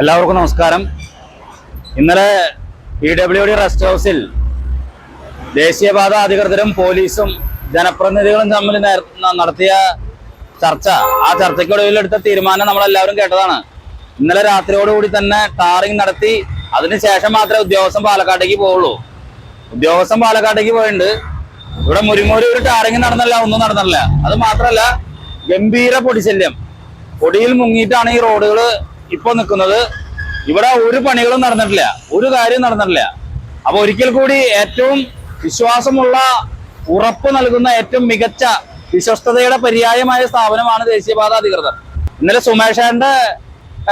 എല്ലാവർക്കും നമസ്കാരം. ഇന്നലെ PWD റെസ്റ്റ് ഹൗസിൽ ദേശീയപാത അധികൃതരും പോലീസും ജനപ്രതിനിധികളും തമ്മിൽ നടത്തിയ ചർച്ച, ആ ചർച്ചയ്ക്കൊടുവിൽ എടുത്ത തീരുമാനം നമ്മളെല്ലാവരും കേട്ടതാണ്. ഇന്നലെ രാത്രിയോടുകൂടി തന്നെ ടാറിങ് നടത്തി അതിനുശേഷം മാത്രമേ ഉദ്യോഗസ്ഥൻ പാലക്കാട്ടേക്ക് പോവുള്ളൂ. ഉദ്യോഗസ്ഥൻ പാലക്കാട്ടേക്ക് പോയിട്ടുണ്ട്. ഇവിടെ മുരിങ്ങൂര് ഒരു ടാറിങ് നടന്നില്ല, ഒന്നും നടന്നില്ല. അത് മാത്രമല്ല, ഗംഭീര പൊടിശല്യം. പൊടിയിൽ മുങ്ങിയിട്ടാണ് ഈ റോഡുകൾ ഇപ്പൊ നിൽക്കുന്നത്. ഇവിടെ ഒരു പണികളും നടന്നിട്ടില്ല, ഒരു കാര്യം നടന്നിട്ടില്ല. അപ്പൊ ഒരിക്കൽ കൂടി ഏറ്റവും വിശ്വാസമുള്ള, ഉറപ്പ് നൽകുന്ന, ഏറ്റവും മികച്ച വിശ്വസ്തതയുടെ പര്യായമായ സ്ഥാപനമാണ് ദേശീയപാത അധികൃതർ. ഇന്നലെ സുമേഷേട്ടന്റെ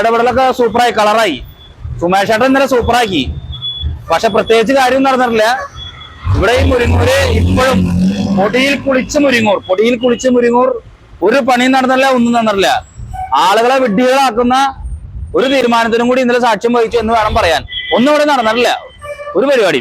ഇടപെടലൊക്കെ സൂപ്പറായി, കളറായി. സുമേഷേട്ടൻ ഇന്നലെ സൂപ്പറാക്കി. പക്ഷെ പ്രത്യേകിച്ച് കാര്യം നടന്നിട്ടില്ല. ഇവിടെ ഈ മുരിങ്ങൂര് ഇപ്പോഴും പൊടിയിൽ കുളിച്ച് മുരിങ്ങൂർ ഒരു പണിയും നടന്നില്ല, ഒന്നും നടന്നിട്ടില്ല. ആളുകളെ വിഡ്ഢികളാക്കുന്ന ഒരു തീരുമാനത്തിനും കൂടി ഇന്നലെ സാക്ഷ്യം വഹിച്ചു എന്ന് വേണം പറയാൻ. ഒന്നും ഇവിടെ നടന്നിട്ടില്ല, ഒരു പരിപാടി.